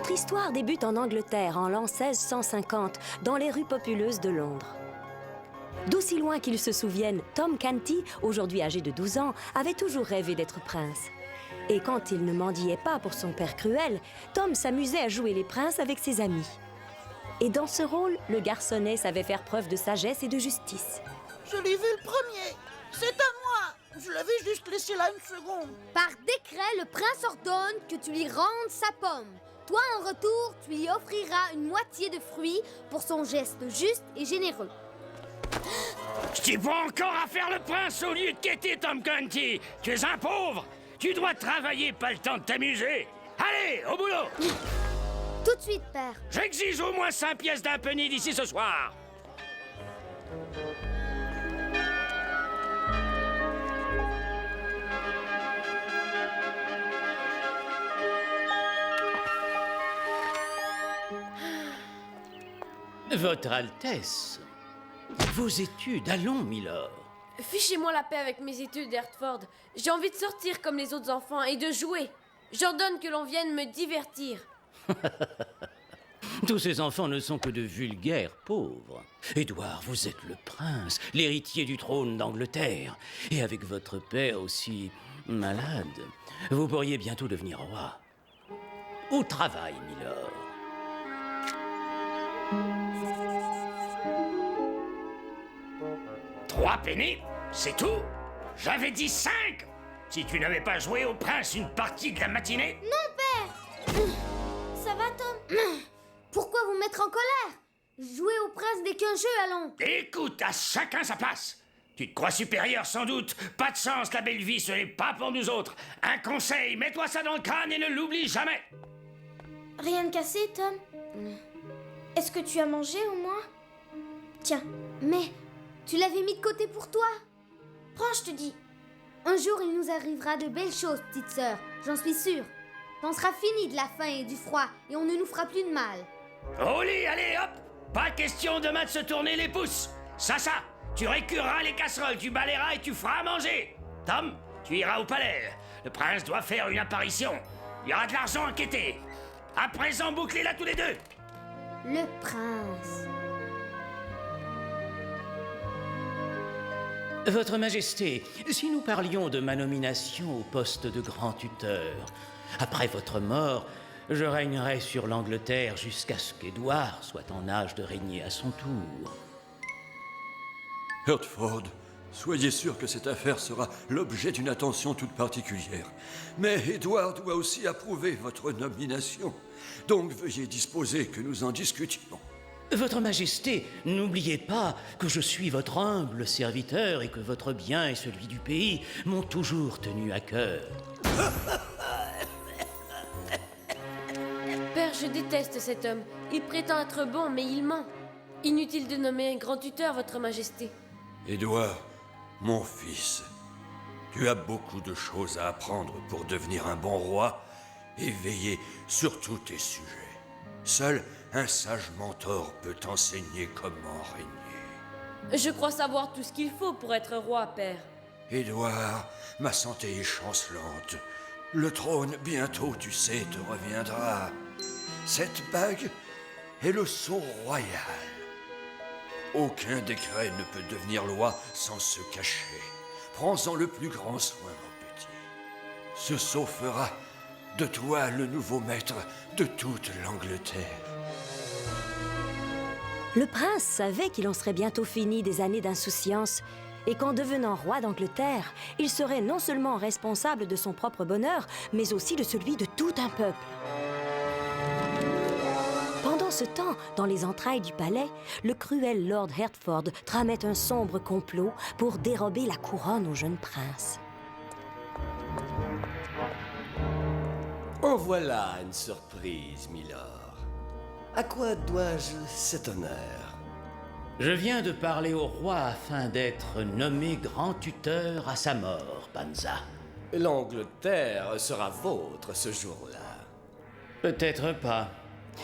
Notre histoire débute en Angleterre en l'an 1650, dans les rues populeuses de Londres. D'aussi loin qu'il se souvienne, Tom Canty, aujourd'hui âgé de 12 ans, avait toujours rêvé d'être prince. Et quand il ne mendiait pas pour son père cruel, Tom s'amusait à jouer les princes avec ses amis. Et dans ce rôle, le garçonnet savait faire preuve de sagesse et de justice. Je l'ai vu le premier. C'est à moi. Je l'avais juste laissé là une seconde. Par décret, le prince ordonne que tu lui rendes sa pomme. Toi, en retour, tu lui offriras une moitié de fruits pour son geste juste et généreux. Je t'y vois encore à faire le prince au lieu de quêter, Tom Canty. Tu es un pauvre. Tu dois travailler, pas le temps de t'amuser. Allez, au boulot. Tout de suite, père. J'exige au moins 5 pièces d'un penny d'ici ce soir. Votre Altesse, vos études, allons, Milord. Fichez-moi la paix avec mes études, Hertford. J'ai envie de sortir comme les autres enfants et de jouer. J'ordonne que l'on vienne me divertir. Tous ces enfants ne sont que de vulgaires pauvres. Édouard, vous êtes le prince, l'héritier du trône d'Angleterre. Et avec votre père aussi malade, vous pourriez bientôt devenir roi. Au travail, Milord. Trois pennies, c'est tout? J'avais dit 5. Si tu n'avais pas joué au prince une partie de la matinée. Non, père. Ça va, Tom? Pourquoi vous mettre en colère? Jouer au prince n'est qu'un jeu, allons. Écoute, à chacun sa place. Tu te crois supérieur sans doute. Pas de chance, la belle vie, ce n'est pas pour nous autres. Un conseil, mets-toi ça dans le crâne et ne l'oublie jamais. Rien de cassé, Tom? Est-ce que tu as mangé au moins? Tiens, Mais tu l'avais mis de côté pour toi. prends, je te dis. Un jour, il nous arrivera de belles choses, petite sœur. J'en suis sûre. T'en sera fini de la faim et du froid, et on ne nous fera plus de mal. Au lit, allez, hop. Pas question demain de se tourner les pouces. Ça, tu récureras les casseroles, tu balayeras et tu feras à manger. Tom, tu iras au palais. Le prince doit faire une apparition. Il y aura de l'argent à quêter. À présent, bouclez-la tous les deux. Le prince. Votre Majesté, si nous parlions de ma nomination au poste de grand tuteur, après votre mort, je régnerai sur l'Angleterre jusqu'à ce qu'Édouard soit en âge de régner à son tour. Hertford, soyez sûr que cette affaire sera l'objet d'une attention toute particulière. Mais Édouard doit aussi approuver votre nomination. Donc veuillez disposer que nous en discutions. Votre Majesté, n'oubliez pas que je suis votre humble serviteur et que votre bien et celui du pays m'ont toujours tenu à cœur. Père, je déteste cet homme. Il prétend être bon, mais il ment. Inutile de nommer un grand tuteur, votre majesté. Édouard, mon fils, tu as beaucoup de choses à apprendre pour devenir un bon roi et veiller sur tous tes sujets. Seul un sage mentor peut t'enseigner comment régner. Je crois savoir tout ce qu'il faut pour être roi, père. Édouard, ma santé est chancelante. Le trône, bientôt, tu sais, te reviendra. Cette bague est le sceau royal. Aucun décret ne peut devenir loi sans se cacher. Prends-en le plus grand soin, mon petit. Ce sceau fera de toi le nouveau maître de toute l'Angleterre. Le prince savait qu'il en serait bientôt fini des années d'insouciance et qu'en devenant roi d'Angleterre, il serait non seulement responsable de son propre bonheur, mais aussi de celui de tout un peuple. Pendant ce temps, dans les entrailles du palais, le cruel Lord Hertford tramait un sombre complot pour dérober la couronne au jeune prince. En voilà une surprise, Milord. À quoi dois-je cet honneur? Je viens de parler au roi afin d'être nommé grand tuteur à sa mort, Panza. L'Angleterre sera vôtre ce jour-là. Peut-être pas.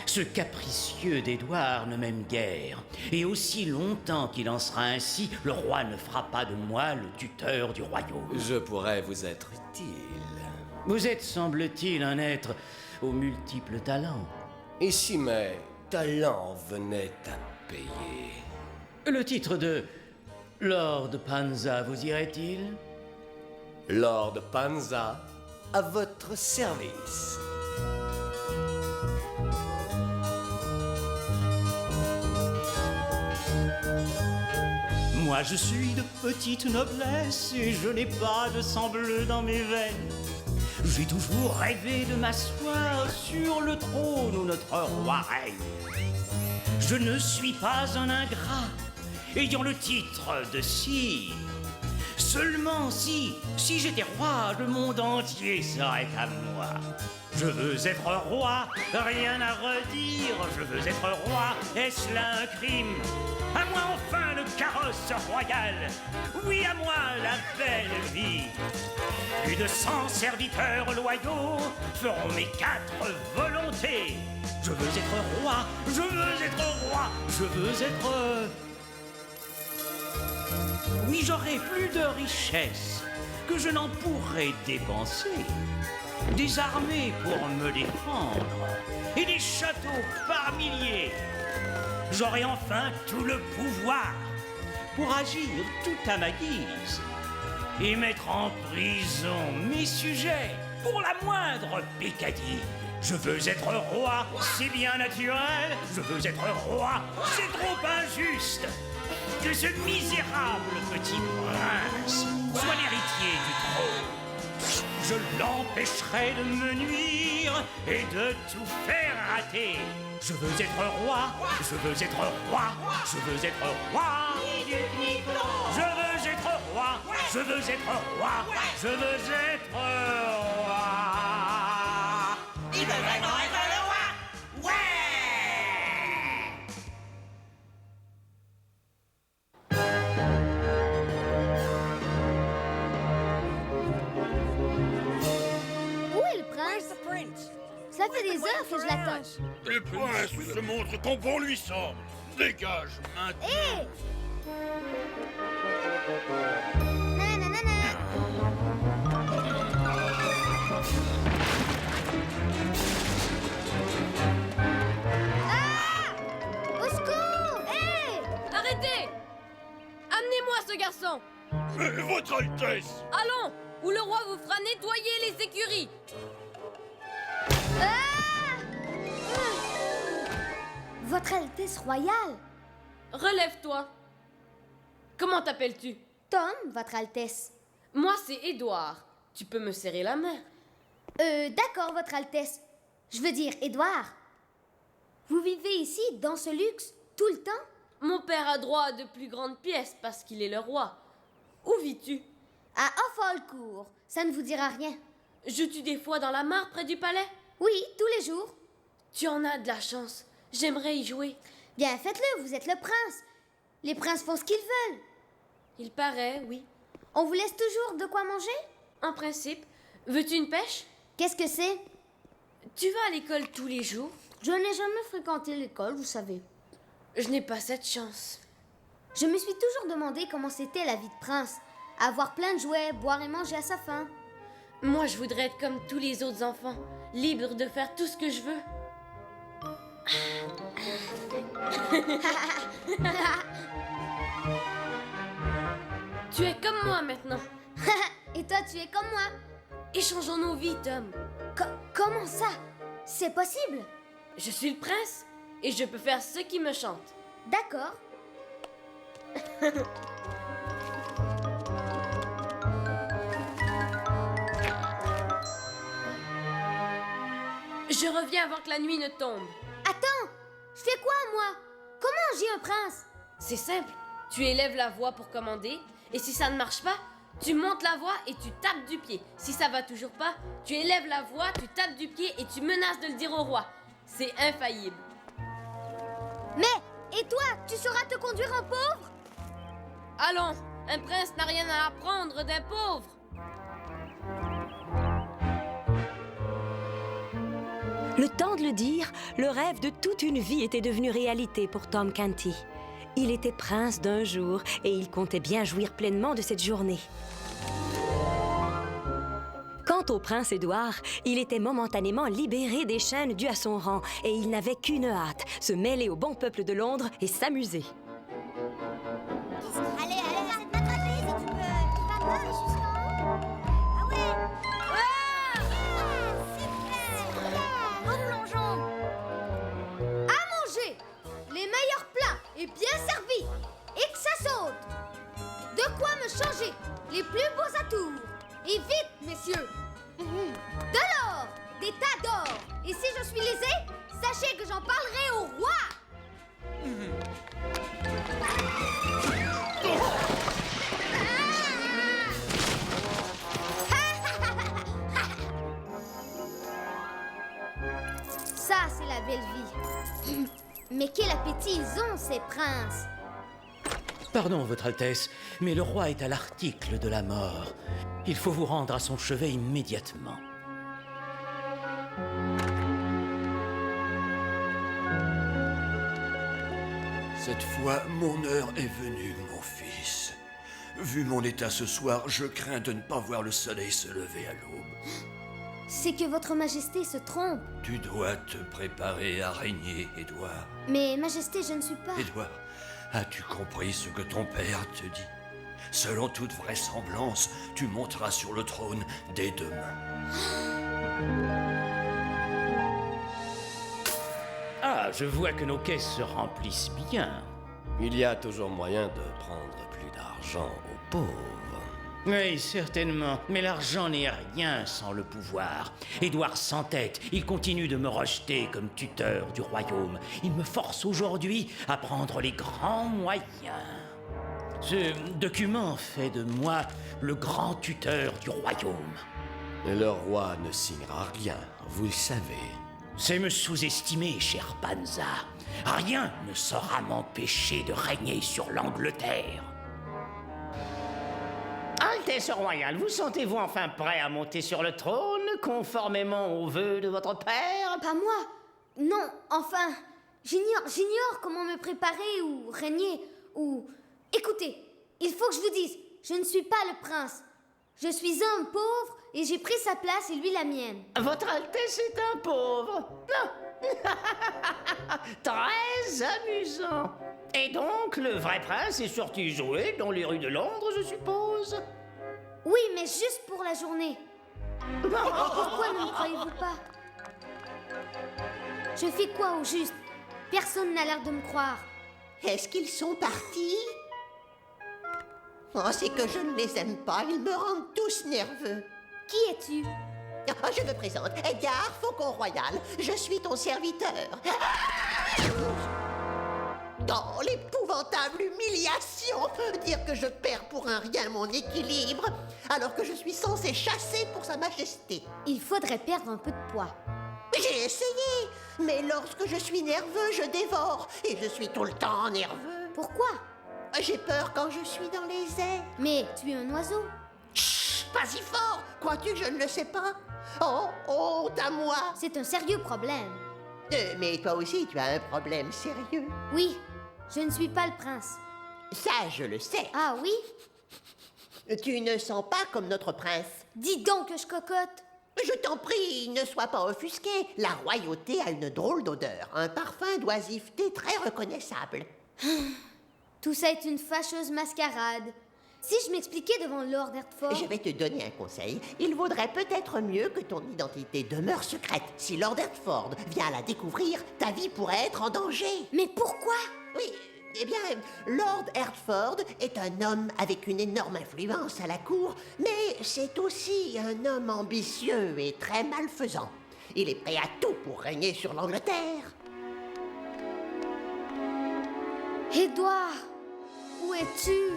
Ce capricieux d'Édouard ne m'aime guère. Et aussi longtemps qu'il en sera ainsi, le roi ne fera pas de moi le tuteur du royaume. Je pourrais vous être utile. Vous êtes, semble-t-il, un être aux multiples talents. Et si mes talents venaient à payer? Le titre de Lord Panza vous irait-il? Lord Panza, à votre service. Moi je suis de petite noblesse et je n'ai pas de sang bleu dans mes veines. J'ai toujours rêvé de m'asseoir sur le trône où notre roi règne. Je ne suis pas un ingrat, ayant le titre de sire. Seulement si j'étais roi, le monde entier serait à moi. Je veux être roi, rien à redire. Je veux être roi, est-ce là un crime? À moi enfin le carrosse royal, oui à moi la belle vie. Plus de 100 serviteurs loyaux feront mes 4 volontés. Je veux être roi, je veux être roi, je veux être... Oui, j'aurai plus de richesses que je n'en pourrai dépenser. Des armées pour me défendre et des châteaux par milliers. J'aurai enfin tout le pouvoir pour agir tout à ma guise et mettre en prison mes sujets pour la moindre peccadille. Je veux être roi, c'est bien naturel. Je veux être roi, c'est trop injuste que ce misérable petit prince soit l'héritier du trône. Je l'empêcherai de me nuire et de tout faire rater. Je veux être roi, je veux être roi, je veux être roi. Je veux être roi, je veux être roi, je veux être roi. Il veut vraiment être le roi? Ouais! Ça fait des heures que je l'attends. Le prince se montre quand bon lui semble. Dégage maintenant. Hé! Ah! Au secours! Hé! Arrêtez! Amenez-moi ce garçon! Mais votre Altesse! Allons, ou le roi vous fera nettoyer les écuries! Votre Altesse royale! Relève-toi! Comment t'appelles-tu? Tom, Votre Altesse. Moi, c'est Édouard. Tu peux me serrer la main? D'accord, Votre Altesse. Je veux dire, Édouard. Vous vivez ici, dans ce luxe, tout le temps? Mon père a droit à de plus grandes pièces parce qu'il est le roi. Où vis-tu? À Offalcourt. Ça ne vous dira rien. Joues-tu des fois dans la mare près du palais? Oui, tous les jours. Tu en as de la chance. J'aimerais y jouer. Bien, faites-le, vous êtes le prince. Les princes font ce qu'ils veulent. Il paraît, oui. On vous laisse toujours de quoi manger? En principe. Veux-tu une pêche? Qu'est-ce que c'est? Tu vas à l'école tous les jours? Je n'ai jamais fréquenté l'école, vous savez. Je n'ai pas cette chance. Je me suis toujours demandé comment c'était la vie de prince. Avoir plein de jouets, boire et manger à sa faim. Moi, je voudrais être comme tous les autres enfants, libre de faire tout ce que je veux. Tu es comme moi maintenant. Et toi, tu es comme moi. Échangeons nos vies, Tom. Comment ça? C'est possible? Je suis le prince et je peux faire ce qui me chante. D'accord. Je reviens avant que la nuit ne tombe. Attends, je fais quoi, moi? Comment agit un prince? C'est simple. Tu élèves la voix pour commander, et si ça ne marche pas, tu montes la voix et tu tapes du pied. Si ça va toujours pas, tu élèves la voix, tu tapes du pied et tu menaces de le dire au roi. C'est infaillible. Mais, et toi, tu sauras te conduire en pauvre? Allons, un prince n'a rien à apprendre d'un pauvre. Le temps de le dire, le rêve de toute une vie était devenu réalité pour Tom Canty. Il était prince d'un jour et il comptait bien jouir pleinement de cette journée. Quand Quant au prince Édouard, il était momentanément libéré des chaînes dues à son rang et il n'avait qu'une hâte, se mêler au bon peuple de Londres et s'amuser. Allez, c'est t'attraper si tu peux. Tu vas pas, Ah ouais. Super. Replongeons. À manger! Les meilleurs plats et bien servis! Et que ça saute! De quoi me changer les plus beaux atours! Et vite, messieurs! De l'or! Des tas d'or! Et si je suis lésé, sachez que j'en parlerai au roi! Ça, c'est la belle vie. Mais quel appétit ils ont, ces princes! Pardon, Votre Altesse, mais le roi est à l'article de la mort. Il faut vous rendre à son chevet immédiatement. Cette fois, mon heure est venue, mon fils. Vu mon état ce soir, je crains de ne pas voir le soleil se lever à l'aube. C'est que votre majesté se trompe. Tu dois te préparer à régner, Édouard. Mais majesté, je ne suis pas... Édouard, as-tu compris ce que ton père te dit? Selon toute vraisemblance, tu monteras sur le trône dès demain. Ah, je vois que nos caisses se remplissent bien. Il y a toujours moyen de prendre plus d'argent aux pauvres. Oui, certainement. Mais l'argent n'est rien sans le pouvoir. Édouard s'entête. Il continue de me rejeter comme tuteur du royaume. Il me force aujourd'hui à prendre les grands moyens. Ce document fait de moi le grand tuteur du royaume. Le roi ne signera rien, vous le savez. C'est me sous-estimer, cher Panza. Rien ne saura m'empêcher de régner sur l'Angleterre. Altesse royale, vous sentez-vous enfin prêt à monter sur le trône, conformément aux vœux de votre père? Pas moi. Non, enfin, j'ignore comment me préparer ou régner ou... Écoutez, il faut que je vous dise, je ne suis pas le prince. Je suis un pauvre et j'ai pris sa place et lui la mienne. Votre Altesse est un pauvre. Non. Très amusant. Et donc, le vrai prince est sorti jouer dans les rues de Londres, je suppose? Oui, mais juste pour la journée. Pourquoi ne me croyez-vous pas? Je fais quoi au juste? Personne n'a l'air de me croire. Est-ce qu'ils sont partis? Oh, c'est que je ne les aime pas, ils me rendent tous nerveux. Qui es-tu? Oh, je me présente, Edgar Faucon Royal, je suis ton serviteur. Oh, l'épouvantable humiliation! Dire que je perds pour un rien mon équilibre, alors que je suis censé chasser pour sa majesté. Il faudrait perdre un peu de poids. J'ai essayé, mais lorsque je suis nerveux, je dévore, et je suis tout le temps nerveux. Pourquoi? J'ai peur quand je suis dans les airs. Mais tu es un oiseau. Chut, pas si fort! Crois-tu que je ne le sais pas? Oh, honte à moi! C'est un sérieux problème. Mais toi aussi, tu as un problème sérieux. Oui, je ne suis pas le prince. Ça, je le sais. Ah oui? Tu ne sens pas comme notre prince. Dis donc que je cocotte. Je t'en prie, ne sois pas offusqué. La royauté a une drôle d'odeur, un parfum d'oisiveté très reconnaissable. Tout ça est une fâcheuse mascarade. Si je m'expliquais devant Lord Hertford... Je vais te donner un conseil. Il vaudrait peut-être mieux que ton identité demeure secrète. Si Lord Hertford vient à la découvrir, ta vie pourrait être en danger. Mais pourquoi? Oui, eh bien, Lord Hertford est un homme avec une énorme influence à la cour, mais c'est aussi un homme ambitieux et très malfaisant. Il est prêt à tout pour régner sur l'Angleterre. Édouard, où es-tu?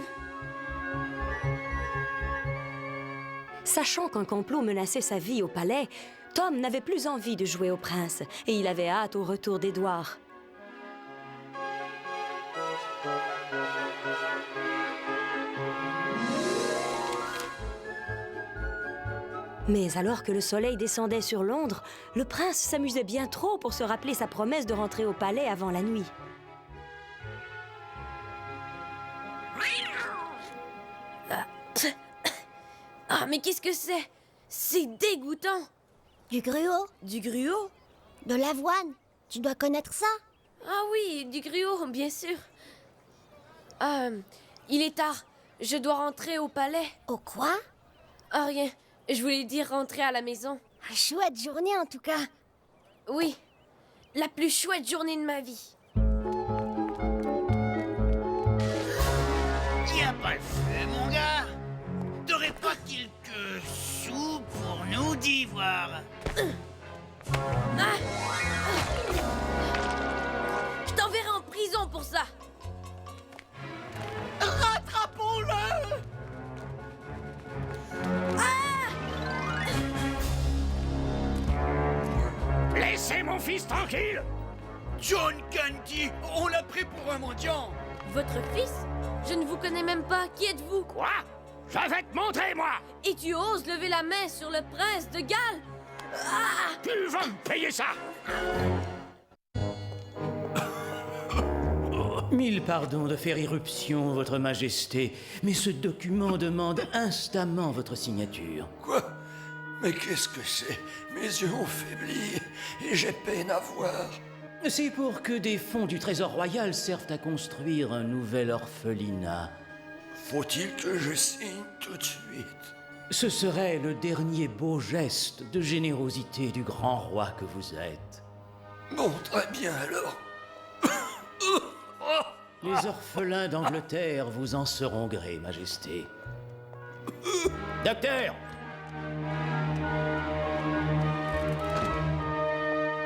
Sachant qu'un complot menaçait sa vie au palais, Tom n'avait plus envie de jouer au prince et il avait hâte au retour d'Édouard. Mais alors que le soleil descendait sur Londres, le prince s'amusait bien trop pour se rappeler sa promesse de rentrer au palais avant la nuit. Ah, mais qu'est-ce que c'est? C'est dégoûtant. Du gruau? Du gruau? De l'avoine? Tu dois connaître ça? Ah oui, du gruau, bien sûr. Il est tard. Je dois rentrer au palais. Au quoi? Ah, rien. Je voulais dire rentrer à la maison. Chouette journée en tout cas. Oui, la plus chouette journée de ma vie. Y a pas le feu, mon gars. T'aurais pas quelques sous pour nous d'ivoire? Je t'enverrai en prison pour ça. Rattrapons-le! Laissez mon fils tranquille! John Candy, on l'a pris pour un mendiant. Votre fils? Je ne vous connais même pas. Qui êtes-vous? Quoi? Je vais te montrer, moi! Et tu oses lever la main sur le prince de Galles? Tu vas me payer ça! Mille pardons de faire irruption, Votre Majesté, mais ce document demande instamment votre signature. Quoi? Mais qu'est-ce que c'est? Mes yeux ont faibli et j'ai peine à voir. C'est pour que des fonds du Trésor royal servent à construire un nouvel orphelinat. Faut-il que je signe tout de suite? Ce serait le dernier beau geste de générosité du grand roi que vous êtes. Bon, très bien alors. Les orphelins d'Angleterre vous en seront grés, Majesté. Docteur!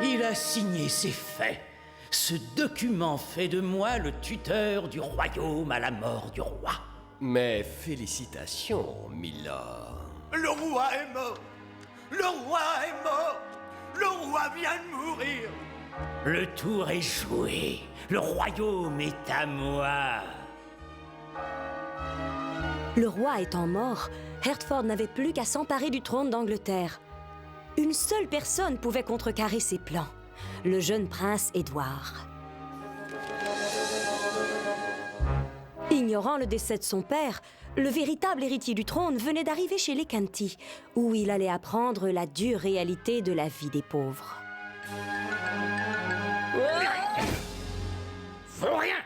Il a signé, c'est fait. Ce document fait de moi le tuteur du royaume à la mort du roi. Mais félicitations, Milord. Le roi est mort! Le roi est mort! Le roi vient de mourir! Le tour est joué. Le royaume est à moi. Le roi étant mort, Hertford n'avait plus qu'à s'emparer du trône d'Angleterre. Une seule personne pouvait contrecarrer ses plans, le jeune prince Édouard. Ignorant le décès de son père, le véritable héritier du trône venait d'arriver chez les Canty, où il allait apprendre la dure réalité de la vie des pauvres. Faut rien!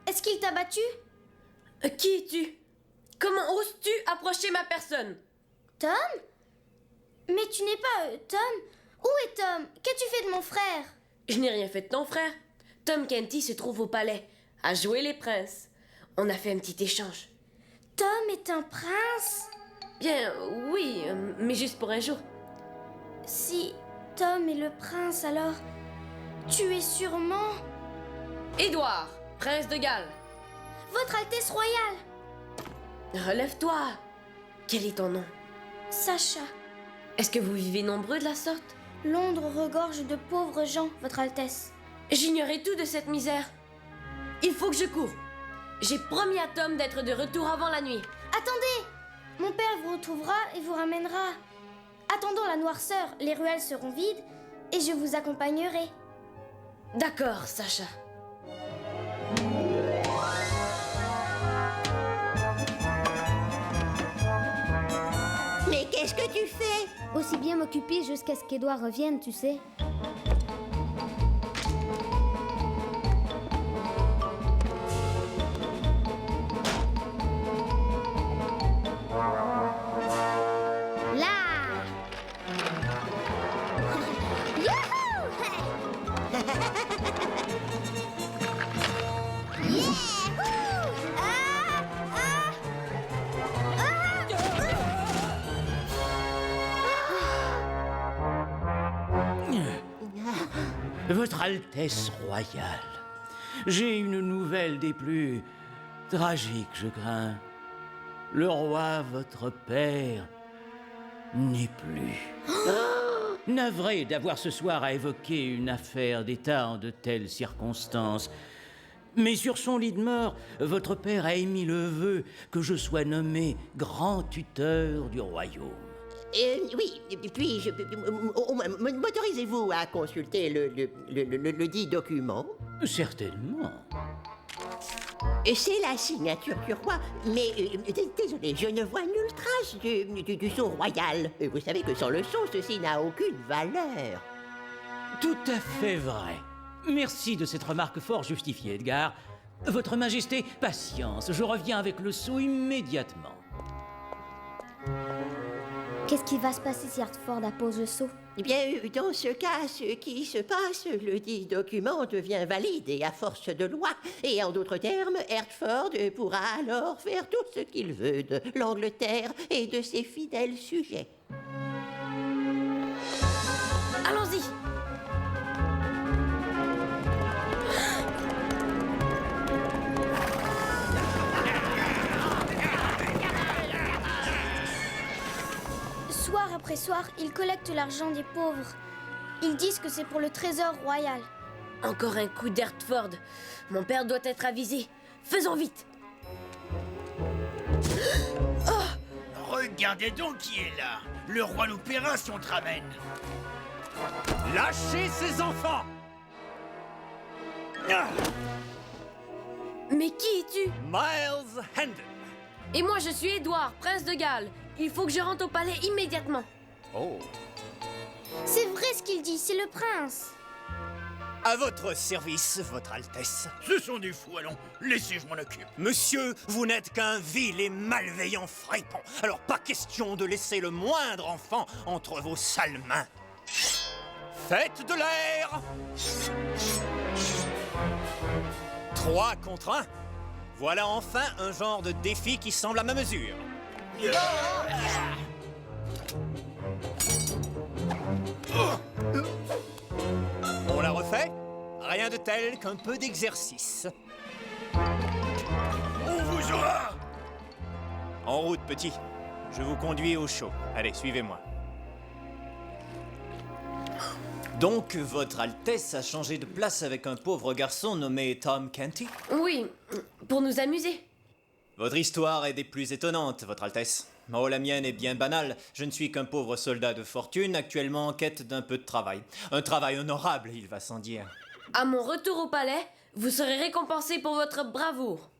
Est-ce qu'il t'a battu? Qui es-tu? Comment oses-tu approcher ma personne? Tom? Mais tu n'es pas Tom? Où est Tom? Qu'as-tu fait de mon frère? Je n'ai rien fait de ton frère. Tom Canty se trouve au palais, à jouer les princes. On a fait un petit échange. Tom est un prince? Bien, oui, mais juste pour un jour. Si Tom est le prince, alors tu es sûrement... Édouard, prince de Galles. Votre Altesse royale! Relève-toi. Quel est ton nom? Sacha. Est-ce que vous vivez nombreux de la sorte? Londres regorge de pauvres gens, Votre Altesse. J'ignorais tout de cette misère. Il faut que je cours. J'ai promis à Tom d'être de retour avant la nuit. Attendez! Mon père vous retrouvera et vous ramènera. Attendons la noirceur, les ruelles seront vides et je vous accompagnerai. D'accord, Sacha. Mais qu'est-ce que tu fais? Aussi bien m'occuper jusqu'à ce qu'Édouard revienne, tu sais. Votre Altesse royale, j'ai une nouvelle des plus tragiques, je crains. Le roi, votre père, n'est plus. Navré d'avoir ce soir à évoquer une affaire d'État en de telles circonstances. Mais sur son lit de mort, votre père a émis le vœu que je sois nommé grand tuteur du royaume. Oui, puis m'autorisez-vous à consulter le dit document? Certainement. C'est la signature du roi, mais désolé, je ne vois nulle trace du sceau royal. Vous savez que sans le sceau, ceci n'a aucune valeur. Tout à fait vrai. Merci de cette remarque fort justifiée, Edgar. Votre Majesté, patience, je reviens avec le sceau immédiatement. Qu'est-ce qui va se passer si Hertford appose le sceau? Eh bien, dans ce cas, ce qui se passe, le dit document devient valide et à force de loi. Et en d'autres termes, Hertford pourra alors faire tout ce qu'il veut de l'Angleterre et de ses fidèles sujets. Allons-y. Soir après soir, ils collectent l'argent des pauvres. Ils disent que c'est pour le trésor royal. Encore un coup d'Hertford. Mon père doit être avisé. Faisons vite. Regardez donc qui est là. Le roi nous paiera si on te ramène. Lâchez ces enfants. Mais qui es-tu? Miles Hendon. Et moi, je suis Édouard, prince de Galles. Il faut que je rentre au palais immédiatement. Oh. C'est vrai ce qu'il dit, c'est le prince. À votre service, votre Altesse. Ce sont des fous, allons, laissez, je m'en occupe. Monsieur, vous n'êtes qu'un vil et malveillant fripon. Alors pas question de laisser le moindre enfant entre vos sales mains. Faites de l'air 3 contre 1. Voilà enfin un genre de défi qui semble à ma mesure. On la refait? Rien de tel qu'un peu d'exercice. On vous aura! En route, petit. Je vous conduis au show. Allez, suivez-moi. Donc, votre Altesse a changé de place avec un pauvre garçon nommé Tom Canty? Oui, pour nous amuser. Votre histoire est des plus étonnantes, votre Altesse. Oh, la mienne est bien banale. Je ne suis qu'un pauvre soldat de fortune, actuellement en quête d'un peu de travail. Un travail honorable, il va sans dire. À mon retour au palais, vous serez récompensé pour votre bravoure.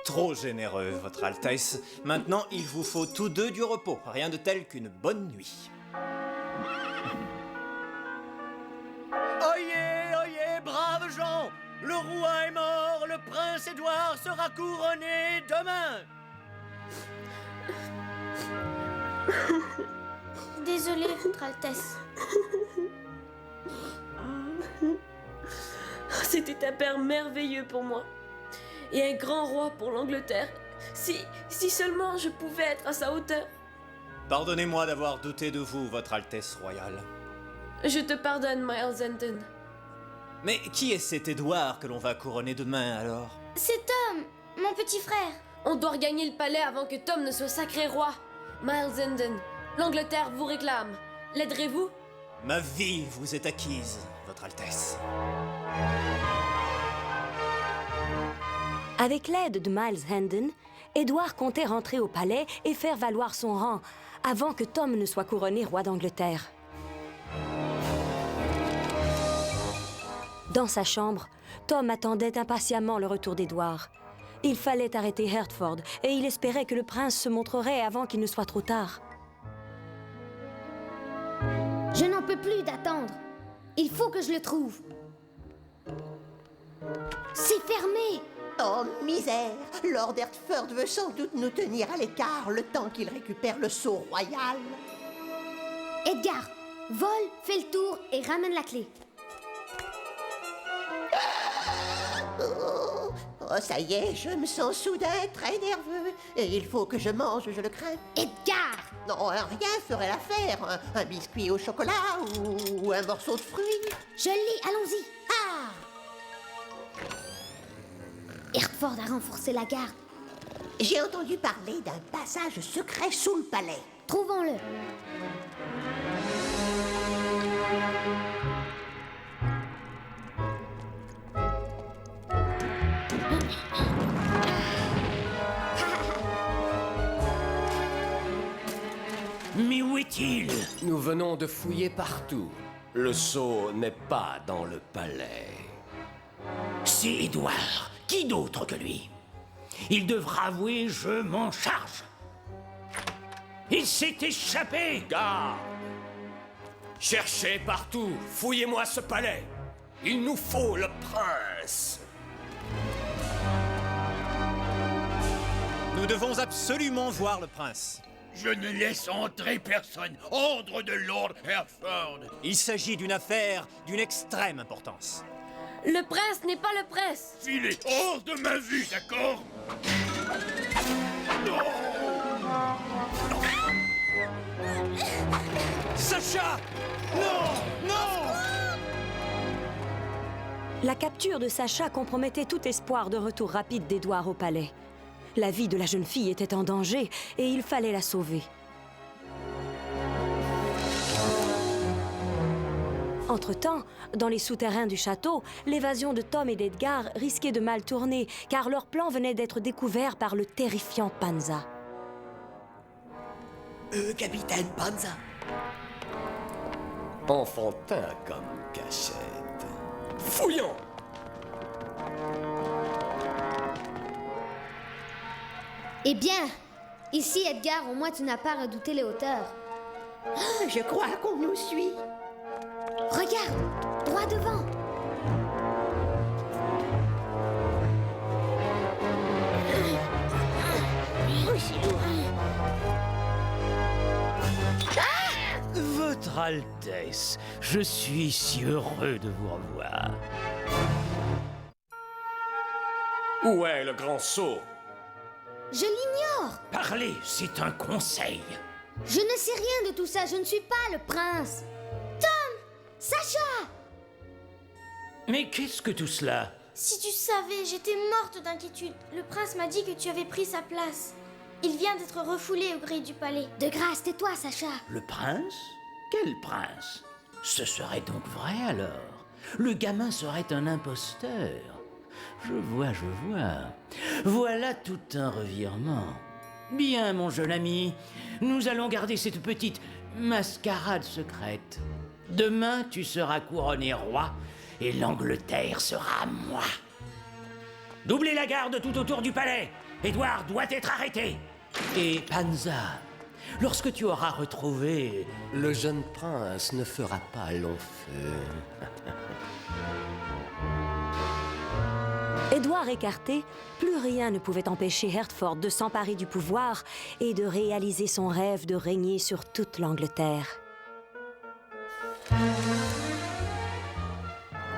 Trop généreux, votre Altesse. Maintenant, il vous faut tous deux du repos. Rien de tel qu'une bonne nuit. Oyez, oyez, braves gens! Le roi est mort, le prince Édouard sera couronné demain! Désolée, votre Altesse. C'était un père merveilleux pour moi. Et un grand roi pour l'Angleterre. Si seulement je pouvais être à sa hauteur. Pardonnez-moi d'avoir douté de vous, votre Altesse royale. Je te pardonne, Miles Hendon. Mais qui est cet Édouard que l'on va couronner demain, alors? C'est Tom, mon petit frère. On doit regagner le palais avant que Tom ne soit sacré roi. Miles Hendon, l'Angleterre vous réclame. L'aiderez-vous? Ma vie vous est acquise, votre Altesse. Avec l'aide de Miles Hendon, Édouard comptait rentrer au palais et faire valoir son rang avant que Tom ne soit couronné roi d'Angleterre. Dans sa chambre, Tom attendait impatiemment le retour d'Édouard. Il fallait arrêter Hertford et il espérait que le prince se montrerait avant qu'il ne soit trop tard. Je n'en peux plus d'attendre. Il faut que je le trouve. C'est fermé. Oh, misère! Lord Hertford veut sans doute nous tenir à l'écart le temps qu'il récupère le sceau royal. Edgar, vole, fais le tour et ramène la clé. Oh, ça y est, je me sens soudain très nerveux. Et il faut que je mange, je le crains. Edgar! Non, rien ferait l'affaire. Un biscuit au chocolat ou un morceau de fruit. Je l'ai, allons-y. Ah! Hertford a renforcé la garde. J'ai entendu parler d'un passage secret sous le palais. Trouvons-le. Mais où est-il? Nous venons de fouiller partout. Le sceau n'est pas dans le palais. C'est Édouard Qui d'autre que lui? Il devra avouer, je m'en charge. Il s'est échappé. Garde! Cherchez partout, fouillez-moi ce palais. Il nous faut le prince. Nous devons absolument voir le prince. Je ne laisse entrer personne. Ordre de Lord Hertford. Il s'agit d'une affaire d'une extrême importance. Le prince n'est pas le prince. Filez hors de ma vue, d'accord? Non! Sacha! Non! Non! La capture de Sacha compromettait tout espoir de retour rapide d'Édouard au palais. La vie de la jeune fille était en danger et il fallait la sauver. Entre-temps, dans les souterrains du château, l'évasion de Tom et d'Edgar risquait de mal tourner, car leur plan venait d'être découvert par le terrifiant Panza. Capitaine Panza. Enfantin comme cachette. Fouillons! Eh bien, ici, Edgar, au moins tu n'as pas redouté les hauteurs. Je crois qu'on nous suit. Regarde, droit devant. Votre Altesse, je suis si heureux de vous revoir. Où est le grand sceau? Je l'ignore. Parlez, c'est un conseil. Je ne sais rien de tout ça, je ne suis pas le prince. Tom! Sacha! Mais qu'est-ce que tout cela? Si tu savais, j'étais morte d'inquiétude. Le prince m'a dit que tu avais pris sa place. Il vient d'être refoulé au grille du palais. De grâce, tais-toi, Sacha. Le prince? Quel prince? Ce serait donc vrai alors? Le gamin serait un imposteur. Je vois. Voilà tout un revirement. Bien, mon jeune ami, nous allons garder cette petite mascarade secrète. Demain, tu seras couronné roi et l'Angleterre sera à moi. Doublez la garde tout autour du palais. Édouard doit être arrêté. Et Panza, lorsque tu auras retrouvé... Le jeune prince ne fera pas long feu. Édouard écarté, plus rien ne pouvait empêcher Hertford de s'emparer du pouvoir et de réaliser son rêve de régner sur toute l'Angleterre.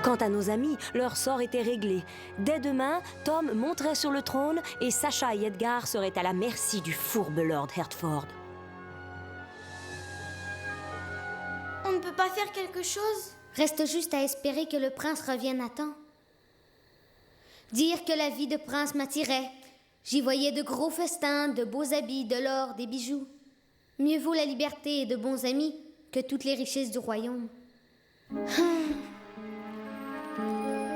Quant à nos amis, leur sort était réglé. Dès demain, Tom monterait sur le trône et Sacha et Edgar seraient à la merci du fourbe Lord Hertford. On ne peut pas faire quelque chose? Reste juste à espérer que le prince revienne à temps. Dire que la vie de prince m'attirait. J'y voyais de gros festins, de beaux habits, de l'or, des bijoux. Mieux vaut la liberté et de bons amis que toutes les richesses du royaume.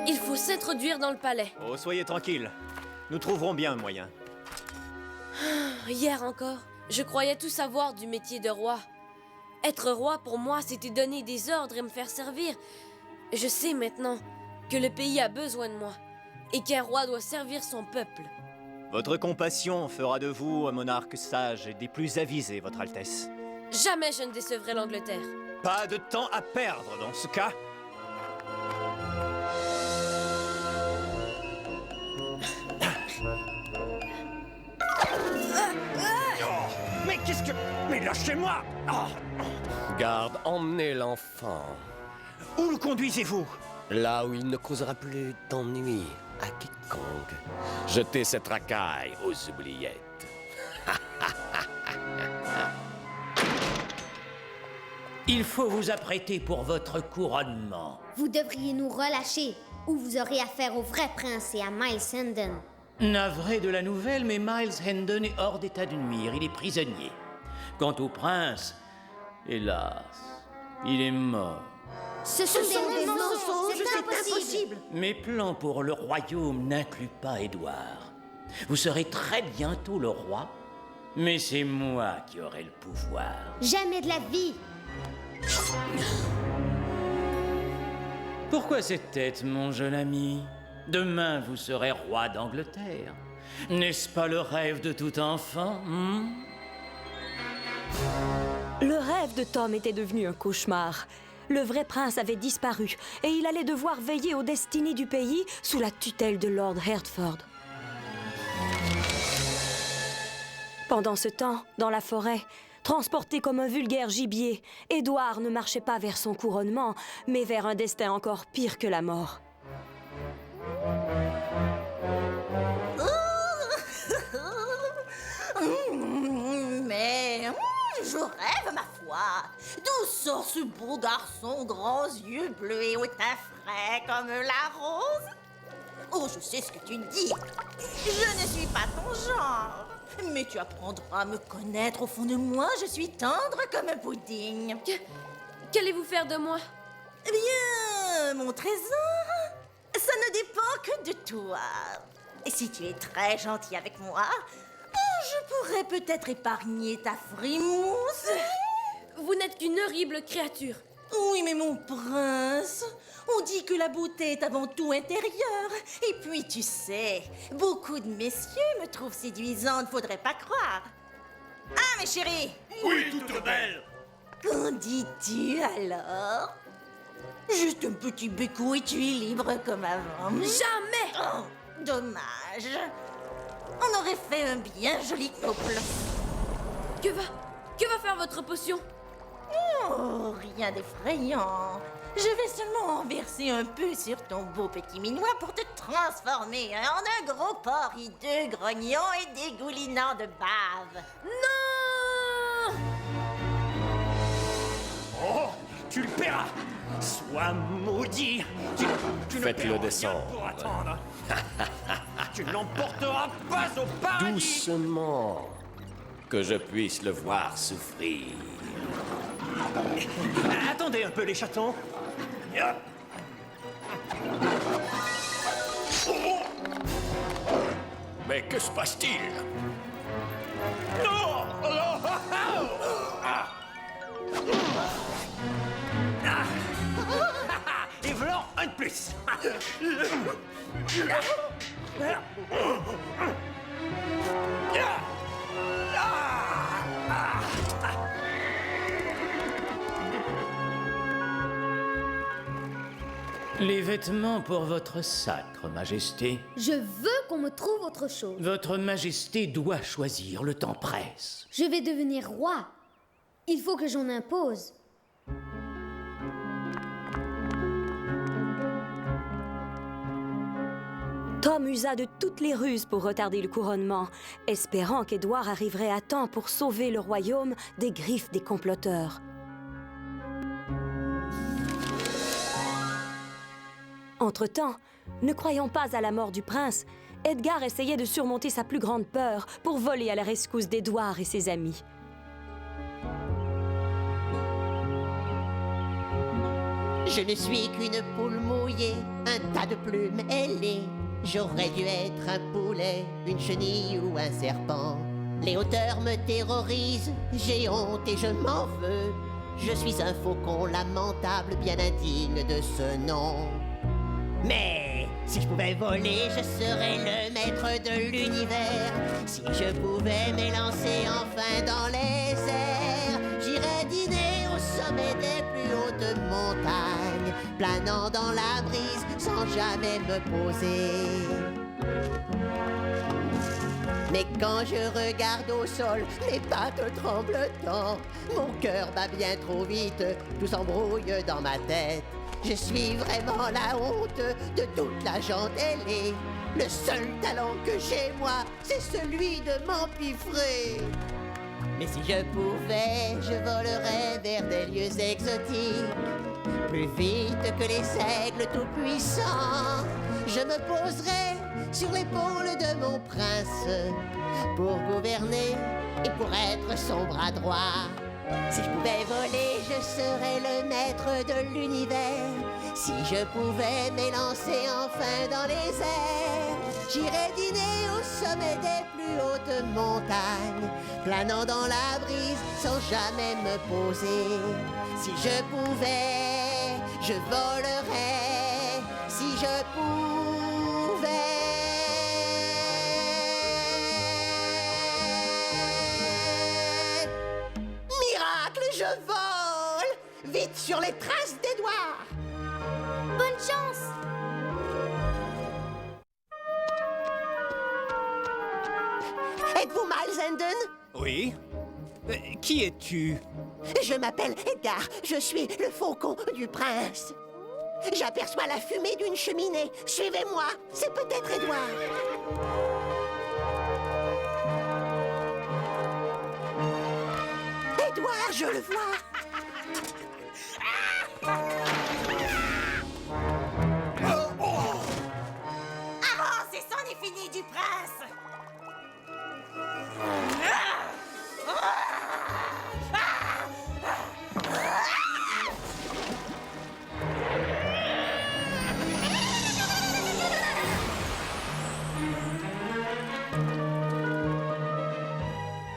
Il faut s'introduire dans le palais. Oh, soyez tranquille. Nous trouverons bien un moyen. Hier encore, je croyais tout savoir du métier de roi. Être roi, pour moi, c'était donner des ordres et me faire servir. Je sais maintenant que le pays a besoin de moi et qu'un roi doit servir son peuple. Votre compassion fera de vous un monarque sage et des plus avisés, Votre Altesse. Jamais je ne décevrai l'Angleterre. Pas de temps à perdre dans ce cas. Mais qu'est-ce que... Mais lâchez-moi! Garde, emmenez l'enfant. Où le conduisez-vous? Là où il ne causera plus d'ennui à quiconque. Jetez cette racaille aux oubliettes. Il faut vous apprêter pour votre couronnement. Vous devriez nous relâcher, ou vous aurez affaire au vrai prince et à Miles Hendon. Navré de la nouvelle, mais Miles Hendon est hors d'état de nuire. Il est prisonnier. Quant au prince, hélas, il est mort. Ce sont des mensonges, c'est impossible. Mes plans pour le royaume n'incluent pas Édouard. Vous serez très bientôt le roi, mais c'est moi qui aurai le pouvoir. Jamais de la vie. Pourquoi cette tête, mon jeune ami? Demain, vous serez roi d'Angleterre. N'est-ce pas le rêve de tout enfant, Le rêve de Tom était devenu un cauchemar. Le vrai prince avait disparu et il allait devoir veiller aux destinées du pays sous la tutelle de Lord Hertford. Pendant ce temps, dans la forêt, transporté comme un vulgaire gibier, Édouard ne marchait pas vers son couronnement, mais vers un destin encore pire que la mort. Mais je rêve, ma foi. D'où sort ce beau garçon aux grands yeux bleus et au teint frais comme la rose? Oh, je sais ce que tu dis. Je ne suis pas ton genre. Mais tu apprendras à me connaître au fond de moi. Je suis tendre comme un pudding. Qu'allez-vous faire de moi? Eh bien, mon trésor, ça ne dépend que de toi. Et si tu es très gentil avec moi, je pourrais peut-être épargner ta frimousse. Vous n'êtes qu'une horrible créature. Oui, mais mon prince, on dit que la beauté est avant tout intérieure. Et puis, tu sais, beaucoup de messieurs me trouvent séduisante, faudrait pas croire. Ah, mes chéris! Oui, toute belle! Qu'en dis-tu alors? Juste un petit béco et tu es libre comme avant. Jamais! Oh, dommage. On aurait fait un bien joli couple. Que va faire votre potion? Oh, rien d'effrayant. Je vais seulement en verser un peu sur ton beau petit minois pour te transformer en un gros porc hideux, grognon et dégoulinant de bave. Non! Oh, tu le paieras. Sois maudit. Tu ne Faites-le paieras rien descendre. pour attendre. Tu ne l'emporteras pas au paradis. Doucement, que je puisse le voir souffrir. Attendez un peu, les chatons. Mais que se passe-t-il? Non! Et voilà un de plus. Les vêtements pour votre sacre, Majesté. Je veux qu'on me trouve autre chose. Votre Majesté doit choisir, le temps presse. Je vais devenir roi. Il faut que j'en impose. Tom usa de toutes les ruses pour retarder le couronnement, espérant qu'Édouard arriverait à temps pour sauver le royaume des griffes des comploteurs. Entre-temps, ne croyant pas à la mort du prince, Edgar essayait de surmonter sa plus grande peur pour voler à la rescousse d'Édouard et ses amis. Je ne suis qu'une poule mouillée, un tas de plumes ailées. J'aurais dû être un poulet, une chenille ou un serpent. Les hauteurs me terrorisent, j'ai honte et je m'en veux. Je suis un faucon lamentable, bien indigne de ce nom. Mais si je pouvais voler, je serais le maître de l'univers. Si je pouvais m'élancer enfin dans les airs, j'irais dîner au sommet des plus hautes montagnes, planant dans la brise sans jamais me poser. Mais quand je regarde au sol, mes pattes tremblent tant. Mon cœur bat bien trop vite, tout s'embrouille dans ma tête. Je suis vraiment la honte de toute la gente ailée. Le seul talent que j'ai, moi, c'est celui de m'empiffrer. Mais si je pouvais, je volerais vers des lieux exotiques, plus vite que les aigles tout-puissants. Je me poserais sur l'épaule de mon prince pour gouverner et pour être son bras droit. Si je pouvais voler, je serais le maître de l'univers. Si je pouvais m'élancer enfin dans les airs, j'irais dîner au sommet des plus hautes montagnes, planant dans la brise sans jamais me poser. Si je pouvais, je volerais. Si je pouvais. Je vole! Vite sur les traces d'Édouard! Bonne chance! Êtes-vous Miles Hendon? Oui. Qui es-tu? Je m'appelle Edgar, je suis le faucon du prince. J'aperçois la fumée d'une cheminée. Suivez-moi, c'est peut-être Édouard. Édouard, je le vois. Avancez, c'en est fini du prince.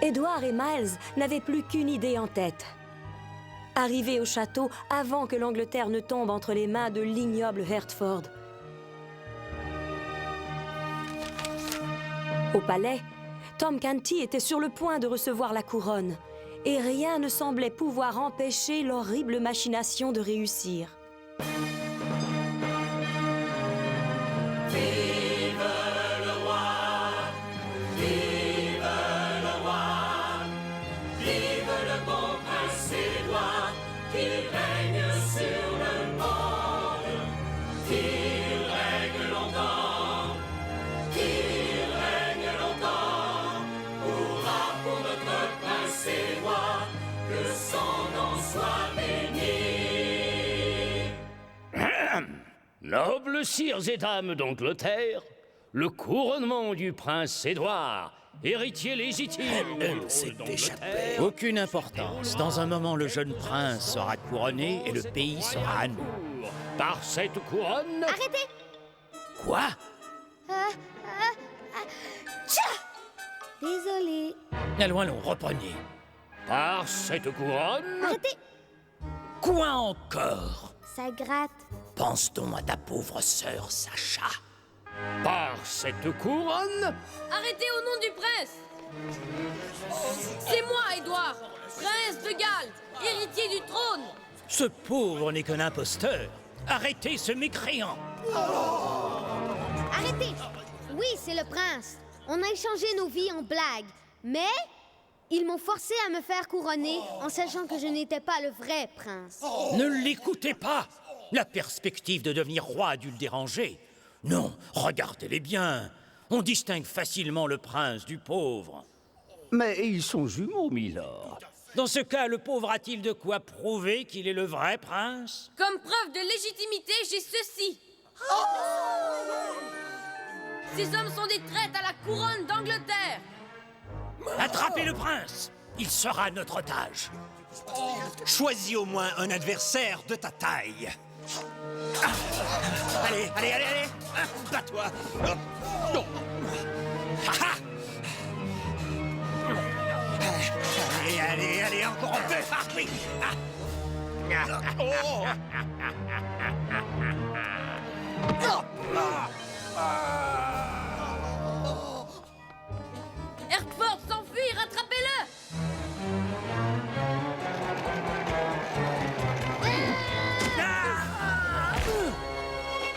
Édouard et Miles n'avaient plus qu'une idée en tête. Arriver au château avant que l'Angleterre ne tombe entre les mains de l'ignoble Hertford. Au palais, Tom Canty était sur le point de recevoir la couronne, et rien ne semblait pouvoir empêcher l'horrible machination de réussir. Nobles sires et dames d'Angleterre, le couronnement du prince Édouard, héritier légitime du trône d'Angleterre. Aucune importance. Dans un moment, le jeune prince sera couronné et le pays sera à nous. Par cette couronne... Arrêtez! Quoi? Désolée. Allons, allons, reprenez. Par cette couronne... Arrêtez! Quoi encore? Ça gratte. Pense donc à ta pauvre sœur, Sacha. Par cette couronne... Arrêtez au nom du prince! C'est moi, Édouard, prince de Galles, héritier du trône! Ce pauvre n'est qu'un imposteur. Arrêtez ce mécréant. Arrêtez! Oui, c'est le prince. On a échangé nos vies en blagues. Mais ils m'ont forcé à me faire couronner en sachant que je n'étais pas le vrai prince. Ne l'écoutez pas. La perspective de devenir roi a dû le déranger. Non, regardez-les bien. On distingue facilement le prince du pauvre. Mais ils sont jumeaux, milord. Dans ce cas, le pauvre a-t-il de quoi prouver qu'il est le vrai prince? Comme preuve de légitimité, j'ai ceci. Ces hommes sont des traites à la couronne d'Angleterre. Attrapez le prince. Il sera notre otage. Choisis au moins un adversaire de ta taille. Allez, allez, allez, allez. Bats-toi. Allez, allez, allez, encore un peu. Ah, oui. Hertford s'enfuit, rattrapez-le!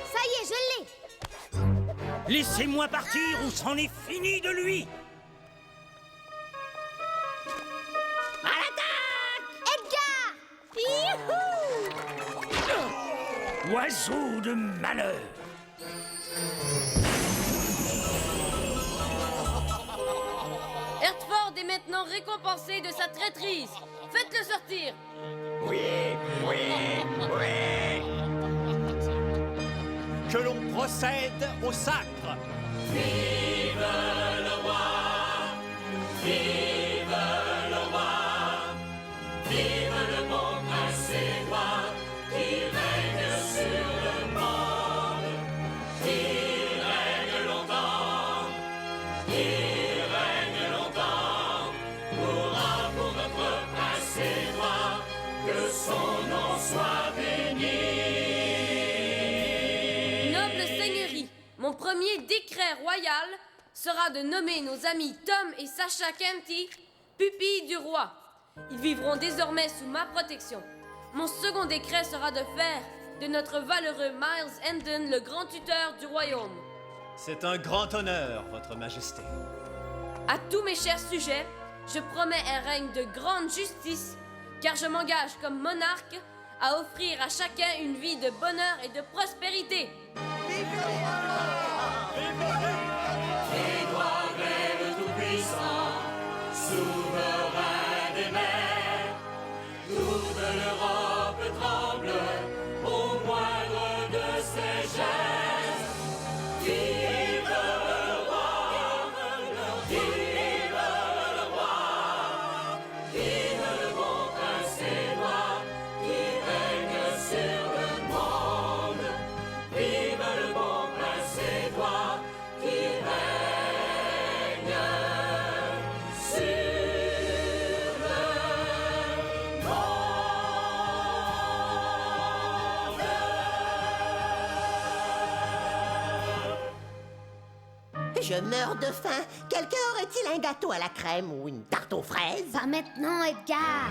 Ça y est, je l'ai! Laissez-moi partir ou c'en est fini de lui. À l'attaque! Edgar! Youhou! Oiseau de malheur. Hertford est maintenant récompensé de sa traîtrise. Faites-le sortir. Oui, oui, oui. Que l'on procède au sacre. Vive le roi! Vive le roi! Vive le bon prince Édouard qui règne sur le monde! Qu'il règne longtemps! Qu'il règne longtemps! Hurrah pour notre prince Édouard! Que son nom soit béni! Noble seigneurie, mon premier décret royal sera de nommer nos amis Tom et Sacha Canty pupilles du roi. Ils vivront désormais sous ma protection. Mon second décret sera de faire de notre valeureux Miles Hendon le grand tuteur du royaume. C'est un grand honneur, Votre Majesté. À tous mes chers sujets, je promets un règne de grande justice, car je m'engage comme monarque à offrir à chacun une vie de bonheur et de prospérité. Édouard est le Tout-Puissant, souverain des mers. Toute l'Europe tremble au moindre de ses gestes. Vive le roi, vive le roi, vive le bon prince Édouard qui règne sur le monde. Vive le bon prince Édouard qui règne sur le Je meurs de faim. Quelqu'un aurait-il un gâteau à la crème ou une tarte aux fraises? Pas maintenant, Edgar.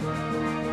Thank you.